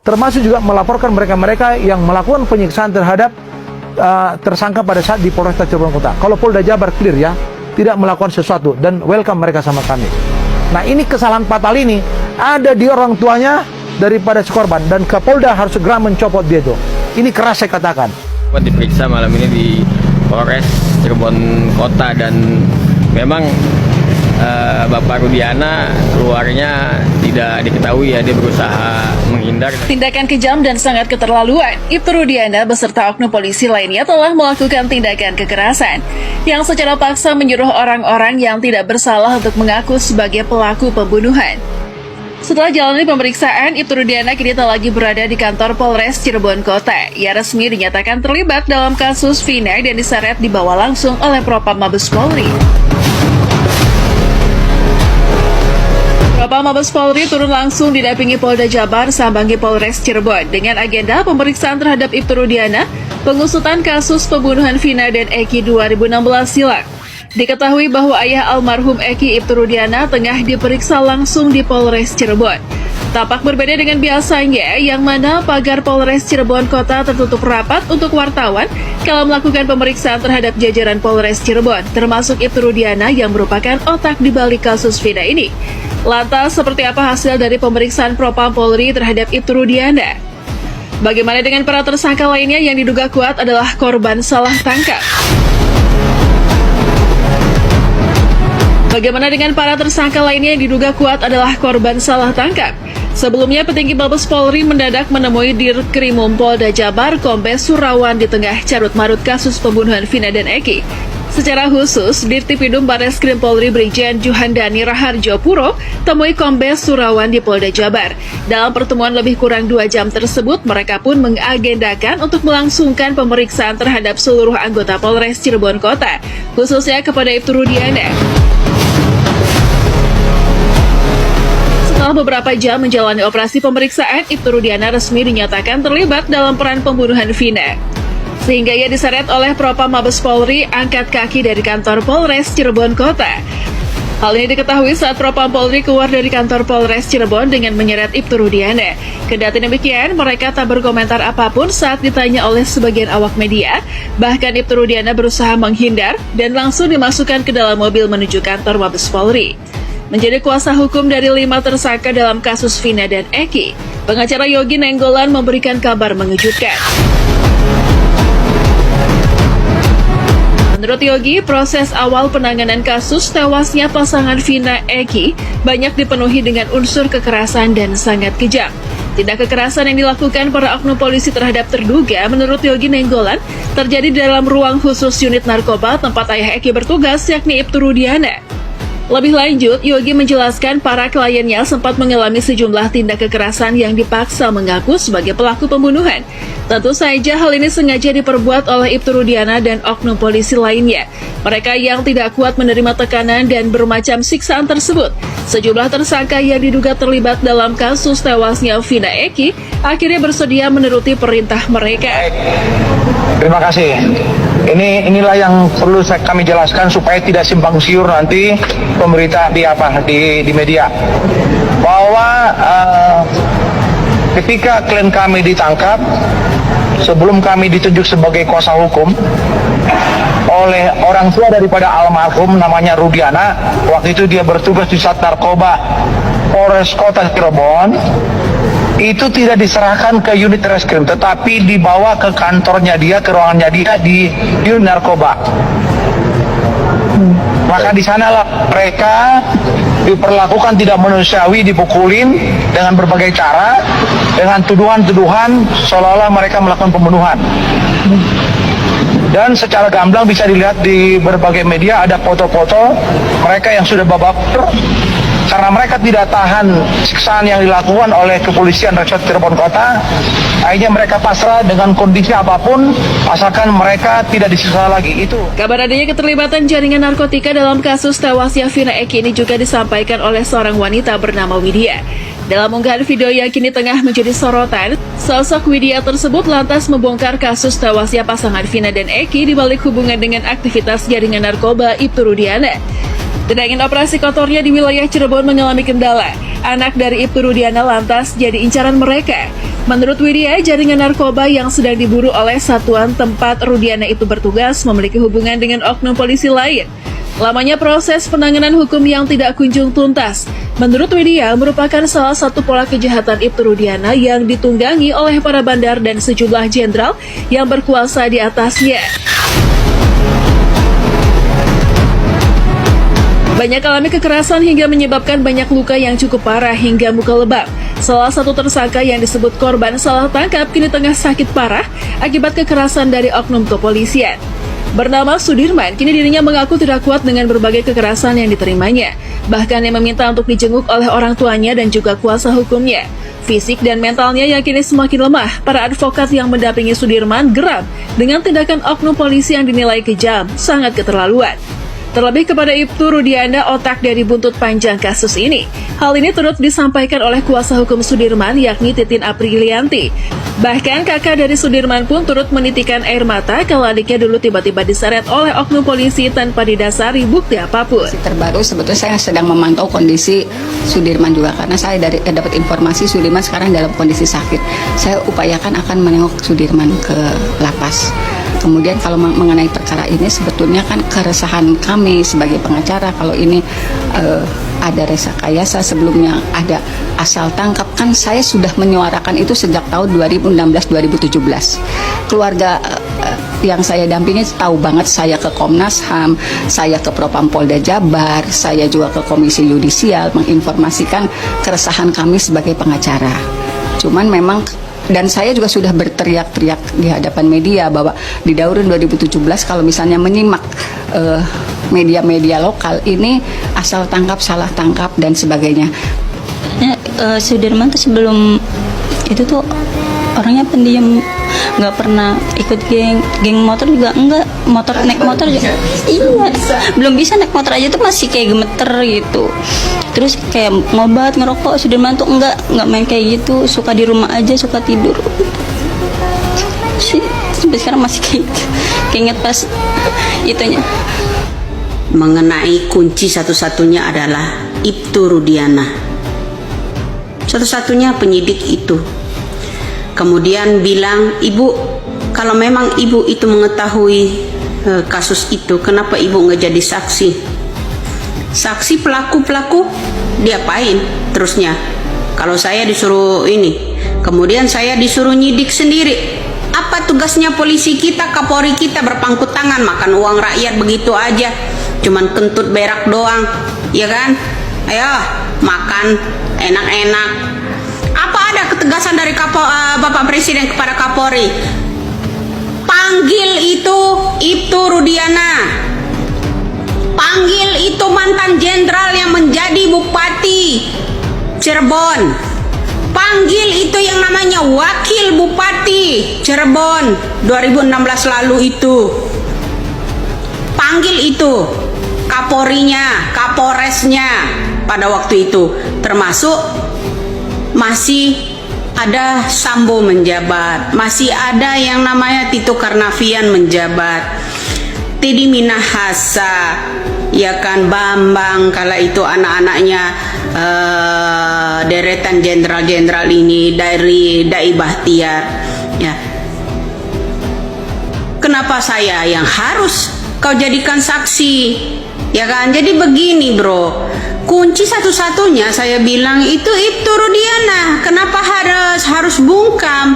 termasuk juga melaporkan mereka-mereka yang melakukan penyiksaan terhadap tersangka pada saat di Polresta Cirebon Kota. Kalau Polda Jabar clear ya, tidak melakukan sesuatu dan welcome mereka sama kami. Nah, ini kesalahan fatal ini ada di orang tuanya daripada si korban, dan Kapolda harus segera mencopot dia itu. Ini keras saya katakan. Diperiksa malam ini di Polres Cirebon Kota, dan memang Bapak Rudiana keluarnya tidak diketahui ya, dia berusaha menghindar. Tindakan kejam dan sangat keterlaluan. Ibtu Rudiana beserta oknum polisi lainnya telah melakukan tindakan kekerasan yang secara paksa menyuruh orang-orang yang tidak bersalah untuk mengaku sebagai pelaku pembunuhan. Setelah jalani pemeriksaan, Ibtu Rudiana kini tak lagi berada di kantor Polres Cirebon Kota. Ia resmi dinyatakan terlibat dalam kasus Vina dan diseret dibawa langsung oleh Propam Mabes Polri. Propam Mabes Polri turun langsung didampingi Polda Jabar sambangi Polres Cirebon dengan agenda pemeriksaan terhadap Ibtu Rudiana, pengusutan kasus pembunuhan Vina dan Eki 2016 silam. Diketahui bahwa ayah almarhum Eki, Ibtu Rudiana, tengah diperiksa langsung di Polres Cirebon. Tampak berbeda dengan biasanya, yang mana pagar Polres Cirebon Kota tertutup rapat untuk wartawan kalau melakukan pemeriksaan terhadap jajaran Polres Cirebon, termasuk Ibtu Rudiana yang merupakan otak di balik kasus Vina ini. Lantas, seperti apa hasil dari pemeriksaan Propam Polri terhadap Ibtu Rudiana? Bagaimana dengan para tersangka lainnya yang diduga kuat adalah korban salah tangkap? Bagaimana dengan para tersangka lainnya yang diduga kuat adalah korban salah tangkap? Sebelumnya, petinggi Mabes Polri mendadak menemui Dirkrimum Polda Jabar Kombes Surawan di tengah carut-marut kasus pembunuhan Vina dan Eki. Secara khusus, Dirtipidum Bareskrim Polri Brigjen Juhandani Raharjo Puro temui Kombes Surawan di Polda Jabar. Dalam pertemuan lebih kurang 2 jam tersebut, mereka pun mengagendakan untuk melangsungkan pemeriksaan terhadap seluruh anggota Polres Cirebon Kota, khususnya kepada Ibtu Rudiana. Setelah beberapa jam menjalani operasi pemeriksaan, Ibtu Rudiana resmi dinyatakan terlibat dalam peran pembunuhan Vina. Sehingga ia diseret oleh Propam Mabes Polri angkat kaki dari kantor Polres Cirebon Kota. Hal ini diketahui saat Propam Polri keluar dari kantor Polres Cirebon dengan menyeret Ibtu Rudiana. Kendati demikian, mereka tak berkomentar apapun saat ditanya oleh sebagian awak media. Bahkan Ibtu Rudiana berusaha menghindar dan langsung dimasukkan ke dalam mobil menuju kantor Mabes Polri. Menjadi kuasa hukum dari 5 tersangka dalam kasus Vina dan Eki, pengacara Yogi Nenggolan memberikan kabar mengejutkan. Menurut Yogi, proses awal penanganan kasus tewasnya pasangan Vina Eki banyak dipenuhi dengan unsur kekerasan dan sangat kejam. Tindak kekerasan yang dilakukan para oknum polisi terhadap terduga, menurut Yogi Nenggolan, terjadi di dalam ruang khusus unit narkoba tempat ayah Eki bertugas, yakni Ibtu Rudiana. Lebih lanjut, Yogi menjelaskan para kliennya sempat mengalami sejumlah tindak kekerasan yang dipaksa mengaku sebagai pelaku pembunuhan. Tentu saja hal ini sengaja diperbuat oleh Ibtu Rudiana dan oknum polisi lainnya. Mereka yang tidak kuat menerima tekanan dan bermacam siksaan tersebut. Sejumlah tersangka yang diduga terlibat dalam kasus tewasnya Vina Eki akhirnya bersedia menuruti perintah mereka. Terima kasih. Inilah yang perlu kami jelaskan supaya tidak simpang siur nanti pemberita di media. Bahwa ketika klien kami ditangkap, sebelum kami ditunjuk sebagai kuasa hukum oleh orang tua daripada almarhum namanya Rudiana, waktu itu dia bertugas di Sat Narkoba Polres Kota Cirebon, itu tidak diserahkan ke unit reskrim, tetapi dibawa ke kantornya dia, ke ruangannya dia di unit narkoba. Maka di sanalah mereka diperlakukan tidak manusiawi, dipukulin dengan berbagai cara, dengan tuduhan-tuduhan seolah-olah mereka melakukan pembunuhan. Dan secara gamblang bisa dilihat di berbagai media ada foto-foto mereka yang sudah baper karena mereka tidak tahan siksaan yang dilakukan oleh kepolisian Resort Cirebon Kota. Akhirnya mereka pasrah dengan kondisi apapun asalkan mereka tidak disiksa lagi. Itu. Kabar adanya keterlibatan jaringan narkotika dalam kasus tewasnya Vina Eki ini juga disampaikan oleh seorang wanita bernama Widya. Dalam unggahan video yang kini tengah menjadi sorotan, sosok Widya tersebut lantas membongkar kasus tewasnya pasangan Vina dan Eki dibalik hubungan dengan aktivitas jaringan narkoba Ibtu Rudiana. Tidak ingin operasi kotornya di wilayah Cirebon mengalami kendala, anak dari Ibtu Rudiana lantas jadi incaran mereka. Menurut Widya, jaringan narkoba yang sedang diburu oleh satuan tempat Rudiana itu bertugas memiliki hubungan dengan oknum polisi lain. Lamanya proses penanganan hukum yang tidak kunjung tuntas, menurut Widya merupakan salah satu pola kejahatan Ibtu Rudiana yang ditunggangi oleh para bandar dan sejumlah jenderal yang berkuasa di atasnya. Banyak alami kekerasan hingga menyebabkan banyak luka yang cukup parah hingga muka lebam. Salah satu tersangka yang disebut korban salah tangkap kini tengah sakit parah akibat kekerasan dari oknum kepolisian. Bernama Sudirman, kini dirinya mengaku tidak kuat dengan berbagai kekerasan yang diterimanya. Bahkan yang meminta untuk dijenguk oleh orang tuanya dan juga kuasa hukumnya. Fisik dan mentalnya yang kini semakin lemah, para advokat yang mendampingi Sudirman geram dengan tindakan oknum polisi yang dinilai kejam, sangat keterlaluan. Terlebih kepada Ibtu Rudiana, otak dari buntut panjang kasus ini. Hal ini turut disampaikan oleh kuasa hukum Sudirman, yakni Titin Aprilianti. Bahkan kakak dari Sudirman pun turut menitikan air mata kalau adiknya dulu tiba-tiba diseret oleh oknum polisi tanpa didasari bukti apapun. Terbaru sebetulnya saya sedang memantau kondisi Sudirman juga, karena saya dapat informasi Sudirman sekarang dalam kondisi sakit. Saya upayakan akan menengok Sudirman ke lapas. Kemudian kalau mengenai perkara ini sebetulnya kan keresahan kami sebagai pengacara, kalau ini ada resakayasa, sebelumnya ada asal tangkap, kan saya sudah menyuarakan itu sejak tahun 2016-2017. Keluarga yang saya dampingi tahu banget, saya ke Komnas HAM, saya ke Propam Polda Jabar, saya juga ke Komisi Yudisial menginformasikan keresahan kami sebagai pengacara. Cuman memang, dan saya juga sudah berteriak-teriak di hadapan media bahwa di tahun 2017 kalau misalnya menyimak media-media lokal ini asal tangkap, salah tangkap dan sebagainya. Sudirman tuh sebelum itu tuh orangnya pendiam, nggak pernah ikut geng motor juga enggak, naik motor juga iya, belum bisa naik motor aja tuh masih kayak gemeter gitu. Terus kayak ngobat, ngerokok, Sudirman tuh enggak main kayak gitu, suka di rumah aja, suka tidur sih, sampai sekarang masih kayak gitu. Keinget pas itunya. Mengenai kunci satu-satunya adalah Ibtu Rudiana, satu-satunya penyidik itu. Kemudian bilang, ibu, kalau memang ibu itu mengetahui kasus itu, kenapa ibu nggak jadi saksi? Saksi pelaku diapain terusnya? Kalau saya disuruh ini, kemudian saya disuruh nyidik sendiri. Apa tugasnya polisi kita, Kapolri kita berpangku tangan makan uang rakyat begitu aja? Cuman kentut berak doang, ya kan? Ayo makan enak-enak. Apa ada ketegasan dari Bapak Presiden kepada Kapolri? Panggil itu Ibtu Rudiana, panggil itu mantan jenderal yang menjadi Bupati Cirebon, panggil itu yang namanya Wakil Bupati Cirebon 2016 lalu itu, panggil itu Kapolrinya, Kapolresnya pada waktu itu, termasuk masih ada Sambo menjabat, masih ada yang namanya Tito Karnavian menjabat, Teddy Minahasa, ya kan, Bambang, kala itu anak-anaknya deretan jenderal-jenderal ini dari Dai Bahtiar, ya. Kenapa saya yang harus kau jadikan saksi? Ya kan, jadi begini bro, kunci satu-satunya saya bilang itu Ibtu Rudiana. Kenapa harus bungkam?